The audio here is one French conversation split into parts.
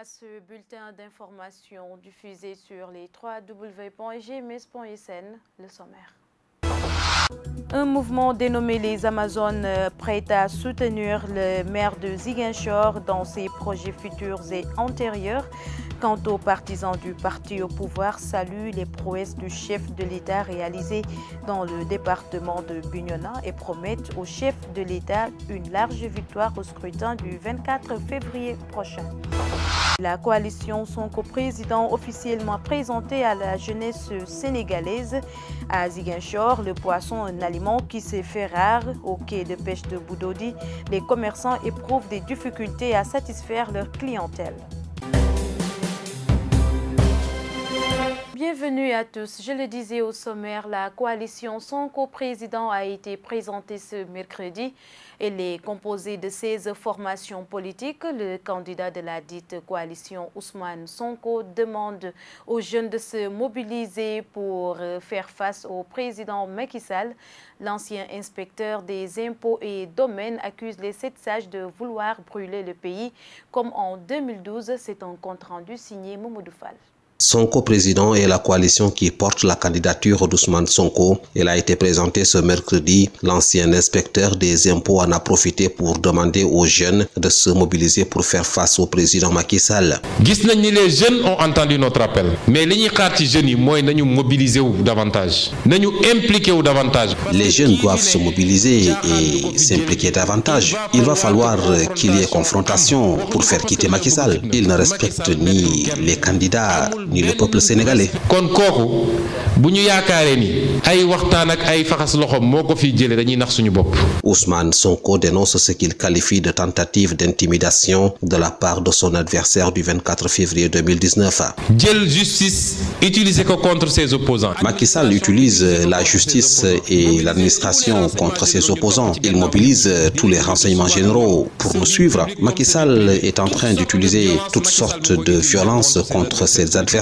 à ce bulletin d'information diffusé sur les www.gms.sn, le sommaire. Un mouvement dénommé les Amazones prêt à soutenir le maire de Ziguinchor dans ses projets futurs et antérieurs. Quant aux partisans du parti au pouvoir, saluent les prouesses du chef de l'État réalisées dans le département de Bignona et promettent au chef de l'État une large victoire au scrutin du 24 février prochain. La coalition Sonko Président officiellement présentée à la jeunesse sénégalaise. À Ziguinchor, le poisson, un aliment qui s'est fait rare au quai de pêche de Boudodi. Les commerçants éprouvent des difficultés à satisfaire leur clientèle. Bienvenue à tous. Je le disais au sommaire, la coalition Sonko Président a été présentée ce mercredi. Elle est composée de 16 formations politiques. Le candidat de la dite coalition, Ousmane Sonko, demande aux jeunes de se mobiliser pour faire face au président Macky Sall. L'ancien inspecteur des impôts et domaines accuse les 7 sages de vouloir brûler le pays. Comme en 2012, c'est un compte-rendu signé Mamadou Fall. Sonko Président est la coalition qui porte la candidature d'Ousmane Sonko. Elle a été présentée ce mercredi. L'ancien inspecteur des impôts en a profité pour demander aux jeunes de se mobiliser pour faire face au président Macky Sall. Les jeunes ont entendu notre appel. Mais les jeunes doivent mobiliser davantage. Impliquer davantage. Les jeunes doivent se mobiliser et s'impliquer davantage. Il va falloir qu'il y ait confrontation pour faire quitter Macky Sall. Il ne respecte ni les candidats ni le peuple sénégalais. Ousmane Sonko dénonce ce qu'il qualifie de tentative d'intimidation de la part de son adversaire du 24 février 2019. Justice utilisée contre ses opposants. Macky Sall utilise la justice et l'administration contre ses opposants. Il mobilise tous les renseignements généraux pour nous suivre. Macky Sall est en train d'utiliser toutes sortes de violences contre ses adversaires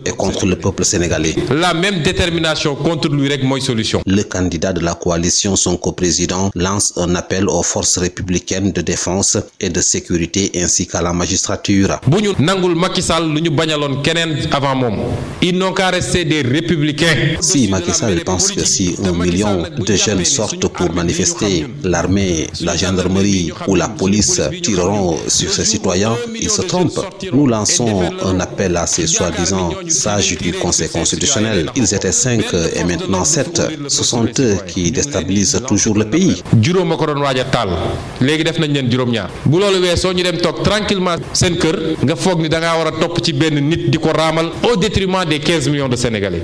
et contre le peuple sénégalais. La même détermination contre lui rek moy solution. Le candidat de la coalition Sonko Président lance un appel aux forces républicaines de défense et de sécurité ainsi qu'à la magistrature. Buñu nangul Macky Sall luñu bañalon kenen avant mom. Ils n'ont qu'à rester des républicains. Si Macky Sall pense que si 1 million de jeunes sortent pour manifester, l'armée, la gendarmerie ou la police tireront sur ces citoyens, il se trompe. Nous lançons un appel à ces soi-disant sages du Conseil constitutionnel. Ils étaient 5 et maintenant 7. Ce sont eux qui déstabilisent toujours le pays. Tranquillement au détriment des 15 millions de Sénégalais.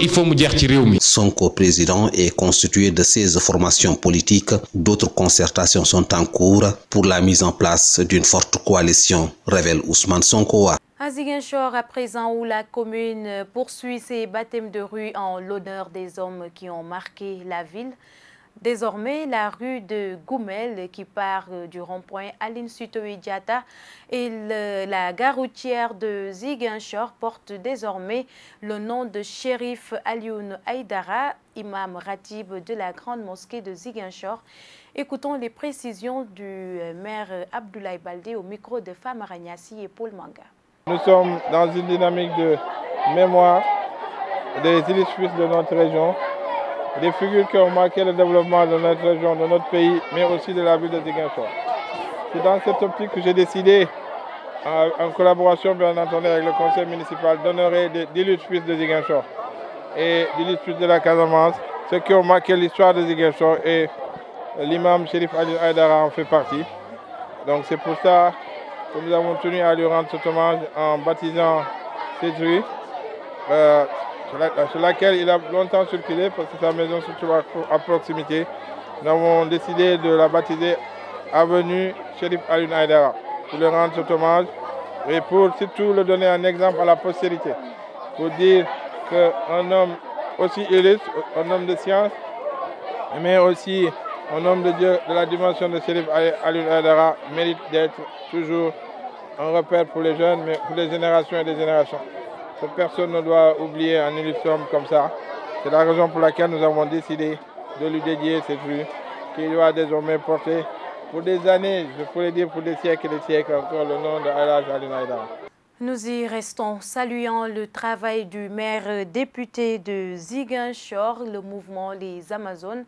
Il faut me dire. Sonko Président est constitué de 16 formations politiques. D'autres concertations sont en cours pour la mise en place d'une forte coalition, révèle Ousmane Sonko. À Ziguinchor, à présent, où la commune poursuit ses baptêmes de rue en l'honneur des hommes qui ont marqué la ville. Désormais, la rue de Goumel, qui part du rond-point Aline Sitoé Diatta, et la gare routière de Ziguinchor porte désormais le nom de Chérif Alioune Aïdara, imam ratib de la grande mosquée de Ziguinchor. Écoutons les précisions du maire Abdoulaye Baldé au micro de Famara Niassi et Paul Manga. Nous sommes dans une dynamique de mémoire des illustres de notre région, des figures qui ont marqué le développement de notre région, de notre pays, mais aussi de la ville de Ziguinchor. C'est dans cette optique que j'ai décidé, en collaboration bien entendu avec le conseil municipal, d'honorer d'illustres fils de Ziguinchor et d'illustres fils de la Casamance, ceux qui ont marqué l'histoire de Ziguinchor, et l'imam Chérif Alioune Aïdara en fait partie. Donc c'est pour ça que nous avons tenu à lui rendre cet hommage en baptisant cette rue, sur laquelle il a longtemps circulé parce que sa maison se trouve à proximité. Nous avons décidé de la baptiser Avenue Chérif Alioune Aïdara pour lui rendre cet hommage et pour surtout le donner un exemple à la postérité, pour dire qu'un homme aussi illustre, un homme de science, mais aussi un homme de Dieu de la dimension de Chérif Alioune Aïdara mérite d'être toujours un repère pour les jeunes, mais pour les générations et des générations. Personne ne doit oublier un illustre homme comme ça. C'est la raison pour laquelle nous avons décidé de lui dédier cette rue qui doit désormais porter pour des années, je pourrais dire pour des siècles et des siècles encore, le nom de Alhaji Alioune Aïdara. Nous y restons, saluant le travail du maire député de Ziguinchor. Le mouvement Les Amazones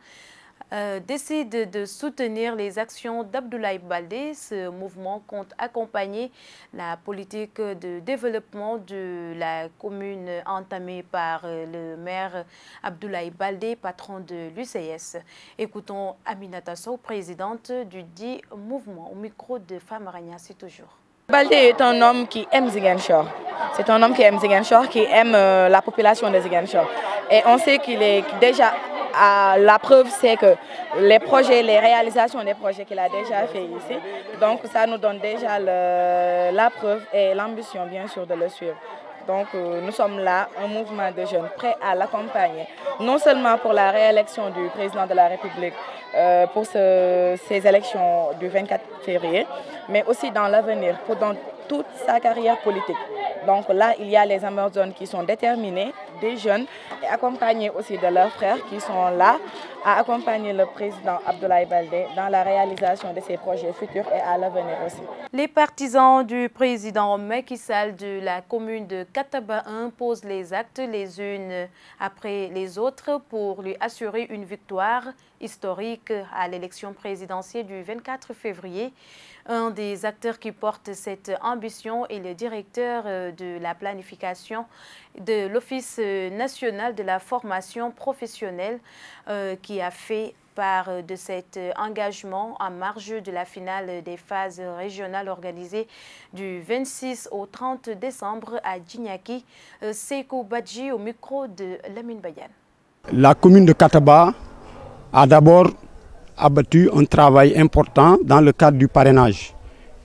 décide de soutenir les actions d'Abdoulaye Baldé. Ce mouvement compte accompagner la politique de développement de la commune entamée par le maire Abdoulaye Baldé, patron de l'UCS. Écoutons Aminata Sow, présidente du dit mouvement, au micro de Famara Niasse toujours. Baldé est un homme qui aime Ziguinchor. C'est un homme qui aime Ziguinchor, qui aime la population de Ziguinchor. Et on sait qu'il est déjà... la preuve, c'est que les projets, les réalisations des projets qu'il a déjà fait ici, donc ça nous donne déjà la preuve et l'ambition, bien sûr, de le suivre. Donc nous sommes là, un mouvement de jeunes prêts à l'accompagner, non seulement pour la réélection du président de la République, pour ces élections du 24 février, mais aussi dans l'avenir, dans toute sa carrière politique. Donc là, il y a les Amazones qui sont déterminés, des jeunes, et accompagnés aussi de leurs frères qui sont là à accompagner le président Abdoulaye Baldé dans la réalisation de ses projets futurs et à l'avenir aussi. Les partisans du président Macky Sall de la commune de Kataba 1 posent les actes les unes après les autres pour lui assurer une victoire historique à l'élection présidentielle du 24 février. Un des acteurs qui porte cette ambition est le directeur de la planification de l'Office national de la formation professionnelle qui a fait part de cet engagement en marge de la finale des phases régionales organisées du 26 au 30 décembre à Djignaki. Sekou Badji au micro de Lamine Bayan. La commune de Kataba a d'abord abattu un travail important dans le cadre du parrainage.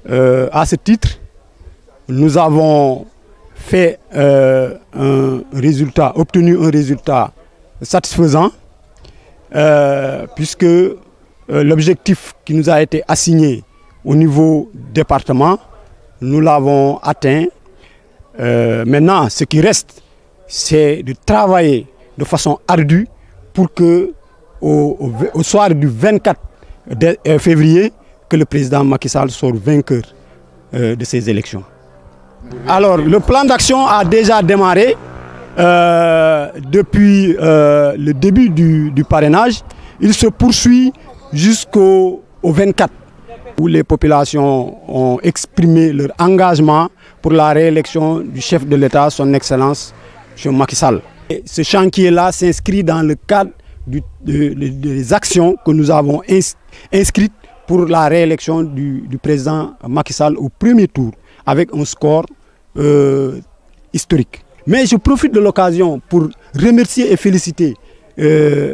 À ce titre, nous avons fait obtenu un résultat satisfaisant puisque l'objectif qui nous a été assigné au niveau département, nous l'avons atteint. Maintenant, ce qui reste, c'est de travailler de façon ardue pour que au soir du 24 février, que le président Macky Sall soit vainqueur de ces élections. Alors, le plan d'action a déjà démarré depuis le début du parrainage. Il se poursuit jusqu'au 24, où les populations ont exprimé leur engagement pour la réélection du chef de l'État, son Excellence, M. Macky Sall. Et ce chantier-là s'inscrit dans le cadre des actions que nous avons inscrites pour la réélection du président Macky Sall au premier tour, avec un score historique. Mais je profite de l'occasion pour remercier et féliciter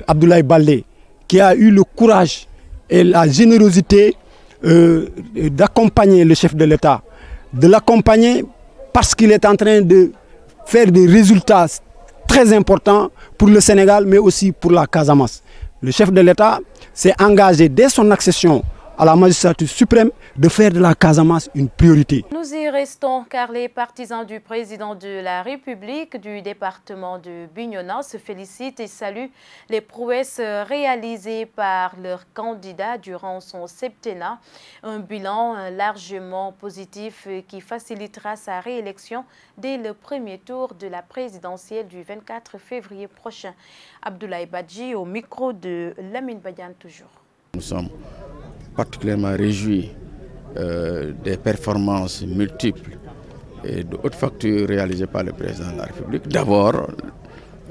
Abdoulaye Baldé, qui a eu le courage et la générosité d'accompagner le chef de l'État, de l'accompagner parce qu'il est en train de faire des résultats très importants pour le Sénégal, mais aussi pour la Casamance. Le chef de l'État s'est engagé dès son accession à la magistrature suprême de faire de la Casamance une priorité. Nous y restons car les partisans du président de la République du département de Bignona se félicitent et saluent les prouesses réalisées par leur candidat durant son septennat. Un bilan largement positif qui facilitera sa réélection dès le premier tour de la présidentielle du 24 février prochain. Abdoulaye Badji au micro de Lamine Badian toujours. Nous sommes particulièrement réjouis des performances multiples et de haute facture réalisées par le président de la République. D'abord,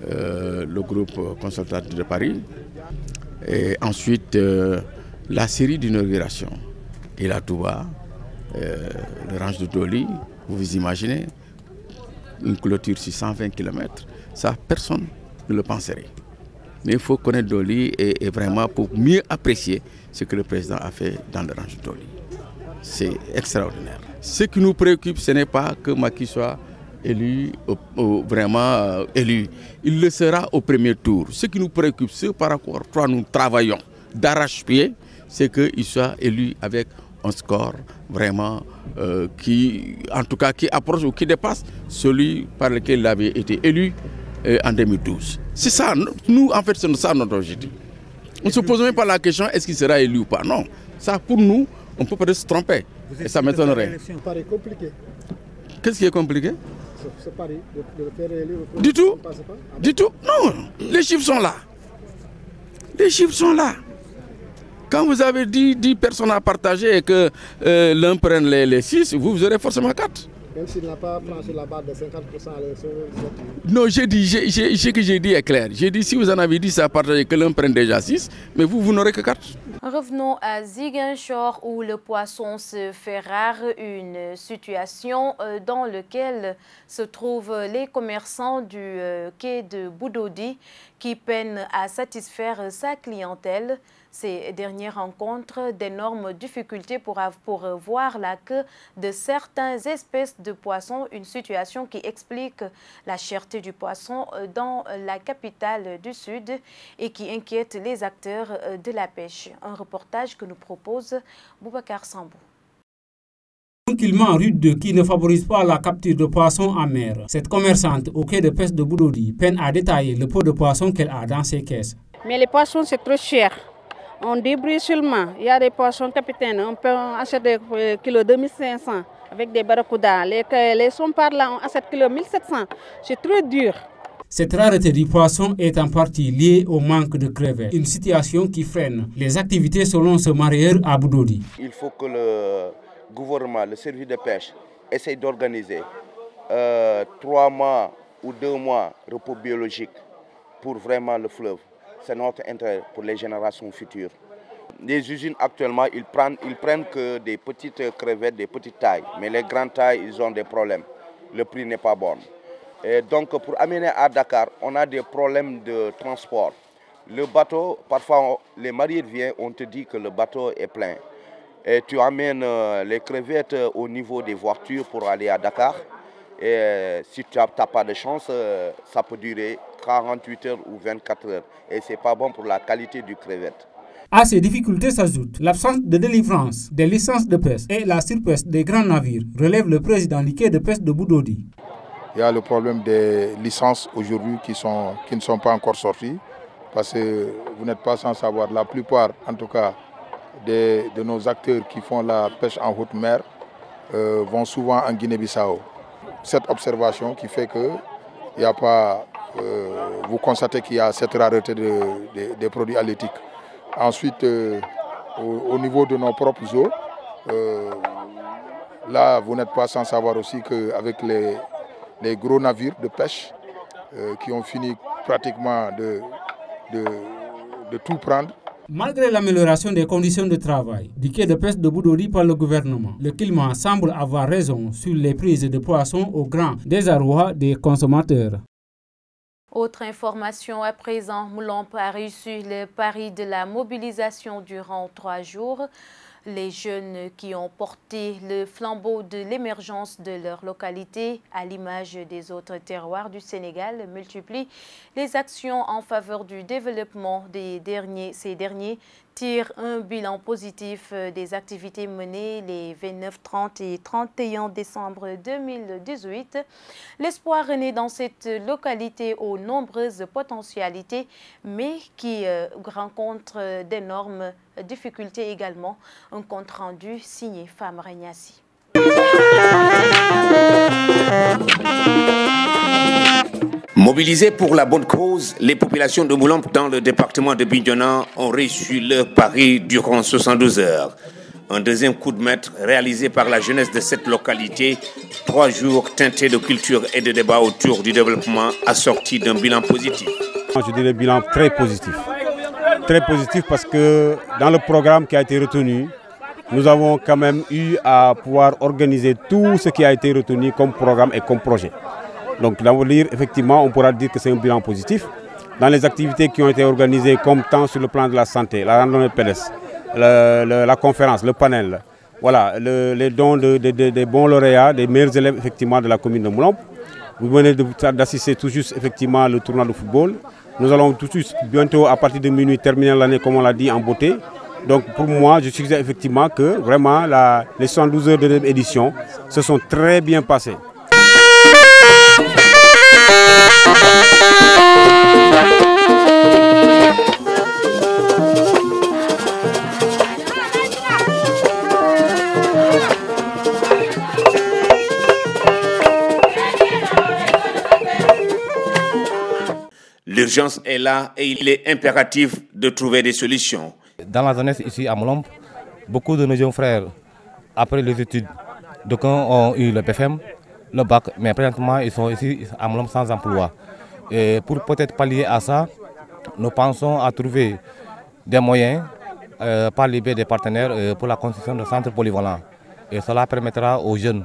le groupe consultatif de Paris, et ensuite la série d'inauguration. Et la Touba, le ranch de Doli, vous imaginez, une clôture sur 120 km, ça personne ne le penserait. Mais il faut connaître Doli et vraiment pour mieux apprécier ce que le président a fait dans le ranch de Doli. C'est extraordinaire. Ce qui nous préoccupe, ce n'est pas que Macky soit élu, vraiment élu. Il le sera au premier tour. Ce qui nous préoccupe, ce par rapport à quoi nous travaillons d'arrache-pied, c'est qu'il soit élu avec un score vraiment qui, en tout cas, qui approche ou qui dépasse celui par lequel il avait été élu en 2012. C'est ça, nous en fait c'est ça notre objectif. On ne se pose même pas la question est-ce qu'il sera élu ou pas, non. Ça, pour nous, on peut peut-être se tromper. Et ça m'étonnerait. Ça paraît compliqué. Qu'est-ce qui est compliqué? Ce pari de faire élire le Du tout. Du tout. Non, les chiffres sont là. Les chiffres sont là. Quand vous avez 10 personnes à partager et que l'un prenne les 6, vous aurez forcément 4. Même s'il n'a pas franchi la barre de 50% à l'élection. Non, ce que j'ai dit est clair. J'ai dit si vous en avez 10 à partager, que l'un prenne déjà 6, mais vous n'aurez que 4. Revenons à Ziguinchor où le poisson se fait rare, une situation dans laquelle se trouvent les commerçants du quai de Boudodi qui peinent à satisfaire sa clientèle. Ces derniers rencontrent d'énormes difficultés pour voir la queue de certaines espèces de poissons, une situation qui explique la cherté du poisson dans la capitale du Sud et qui inquiète les acteurs de la pêche. Un reportage que nous propose Boubacar Sambou. Un climat rude qui ne favorise pas la capture de poissons en mer. Cette commerçante au quai de pêche de Boudodi peine à détailler le pot de poissons qu'elle a dans ses caisses. Mais les poissons, c'est trop cher. On débrouille seulement. Il y a des poissons capitaines, on peut acheter des kilos 2500 avec des barracudas. Les sommes par là, on achète kilos 1700. C'est trop dur. Cette rareté du poisson est en partie liée au manque de crevettes, une situation qui freine les activités selon ce mareyeur à Boudodi. Il faut que le gouvernement, le service de pêche, essaye d'organiser 3 mois ou 2 mois de repos biologique pour vraiment le fleuve. C'est notre intérêt pour les générations futures. Les usines actuellement, ils prennent que des petites crevettes, des petites tailles. Mais les grandes tailles, ils ont des problèmes. Le prix n'est pas bon. Et donc pour amener à Dakar, on a des problèmes de transport. Le bateau, parfois les mariés viennent, on te dit que le bateau est plein. Et tu amènes les crevettes au niveau des voitures pour aller à Dakar. Et si tu n'as pas de chance, ça peut durer 48 heures ou 24 heures. Et ce n'est pas bon pour la qualité du crevette. À ces difficultés s'ajoute l'absence de délivrance des licences de pêche et la surpêche des grands navires, relève le président du quai de pêche de Boudodi. Il y a le problème des licences aujourd'hui qui ne sont pas encore sorties. Parce que vous n'êtes pas sans savoir, la plupart en tout cas de nos acteurs qui font la pêche en haute mer vont souvent en Guinée-Bissau. Cette observation qui fait que il n'y a pas, vous constatez qu'il y a cette rareté des produits halieutiques. Ensuite, au niveau de nos propres eaux, là vous n'êtes pas sans savoir aussi qu'avec les gros navires de pêche qui ont fini pratiquement de tout prendre. Malgré l'amélioration des conditions de travail du quai de pêche de Boudodi par le gouvernement, le climat semble avoir raison sur les prises de poissons au grand désarroi des consommateurs. Autre information à présent, Moulomp a reçu le pari de la mobilisation durant 3 jours. Les jeunes qui ont porté le flambeau de l'émergence de leur localité, à l'image des autres terroirs du Sénégal, multiplient les actions en faveur du développement ces derniers tirent un bilan positif des activités menées les 29, 30 et 31 décembre 2018. L'espoir renaît dans cette localité aux nombreuses potentialités, mais qui rencontre d'énormes difficultés également. Un compte rendu signé Femme Regnassi. Mobilisés pour la bonne cause, les populations de Moulomp dans le département de Bignona ont reçu leur pari durant 72 heures. Un deuxième coup de maître réalisé par la jeunesse de cette localité, 3 jours teintés de culture et de débat autour du développement assorti d'un bilan positif. Je dirais bilan très positif. Très positif parce que dans le programme qui a été retenu, nous avons quand même eu à pouvoir organiser tout ce qui a été retenu comme programme et comme projet. Donc effectivement, on pourra dire que c'est un bilan positif. Dans les activités qui ont été organisées comme tant sur le plan de la santé, la randonnée pédestre, la conférence, le panel, voilà, les dons des bons lauréats, des meilleurs élèves effectivement de la commune de Moulomp. Vous venez d'assister tout juste effectivement le tournoi de football. Nous allons tout de suite bientôt à partir de minuit terminer l'année comme on l'a dit en beauté. Donc pour moi, je suis effectivement que vraiment les 112 heures de l'édition se sont très bien passées. L'urgence est là et il est impératif de trouver des solutions. Dans la jeunesse ici à Moulombe, beaucoup de nos jeunes frères, après les études, d'aucuns ont eu le BFM, le bac, mais présentement ils sont ici à Moulombe sans emploi. Et pour peut-être pallier à ça, nous pensons à trouver des moyens par le biais des partenaires pour la construction de centres polyvalents. Et cela permettra aux jeunes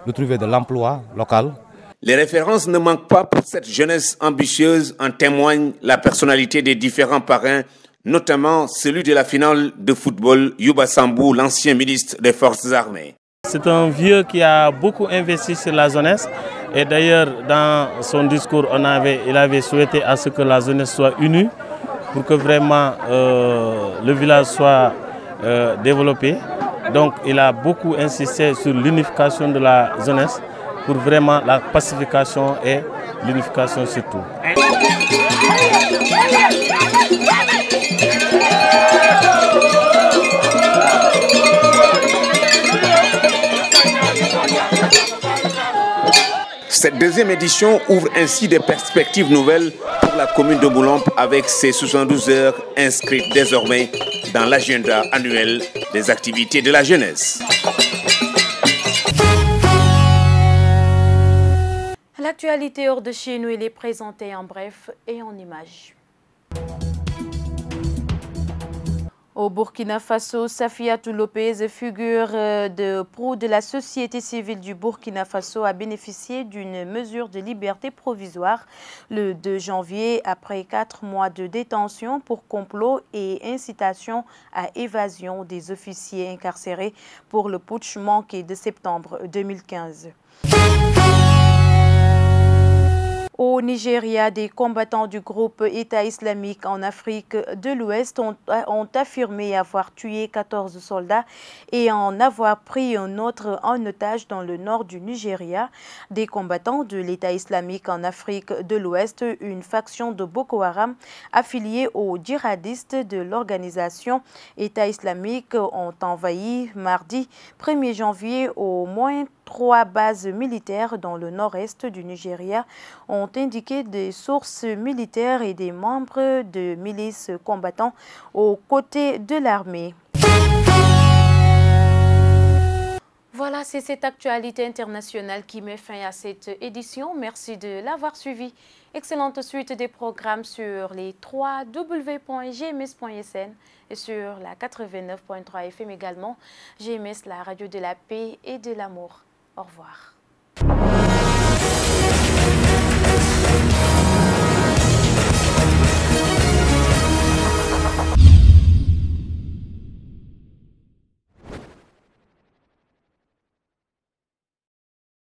de trouver de l'emploi local. Les références ne manquent pas pour cette jeunesse ambitieuse, en témoigne la personnalité des différents parrains, notamment celui de la finale de football, Youba Sambou, l'ancien ministre des Forces armées. C'est un vieux qui a beaucoup investi sur la jeunesse et d'ailleurs dans son discours il avait souhaité à ce que la jeunesse soit unie pour que vraiment le village soit développé. Donc il a beaucoup insisté sur l'unification de la jeunesse pour vraiment la pacification et l'unification surtout. Cette deuxième édition ouvre ainsi des perspectives nouvelles pour la commune de Moulombe avec ses 72 heures inscrites désormais dans l'agenda annuel des activités de la jeunesse. L'actualité hors de chez nous, elle est présentée en bref et en images. Au Burkina Faso, Safiatou Lopez, figure de proue de la société civile du Burkina Faso, a bénéficié d'une mesure de liberté provisoire le 2 janvier après 4 mois de détention pour complot et incitation à évasion des officiers incarcérés pour le putsch manqué de septembre 2015. Au Nigeria, des combattants du groupe État islamique en Afrique de l'Ouest ont affirmé avoir tué 14 soldats et en avoir pris un autre en otage dans le nord du Nigeria. Des combattants de l'État islamique en Afrique de l'Ouest, une faction de Boko Haram affiliée aux djihadistes de l'organisation État islamique, ont envahi mardi 1er janvier au moins 3 bases militaires dans le nord-est du Nigeria, ont indiqué des sources militaires et des membres de milices combattants aux côtés de l'armée. Voilà, c'est cette actualité internationale qui met fin à cette édition. Merci de l'avoir suivi. Excellente suite des programmes sur les www.gms.sn et sur la 89.3 FM également. GMS, la radio de la paix et de l'amour. Au revoir.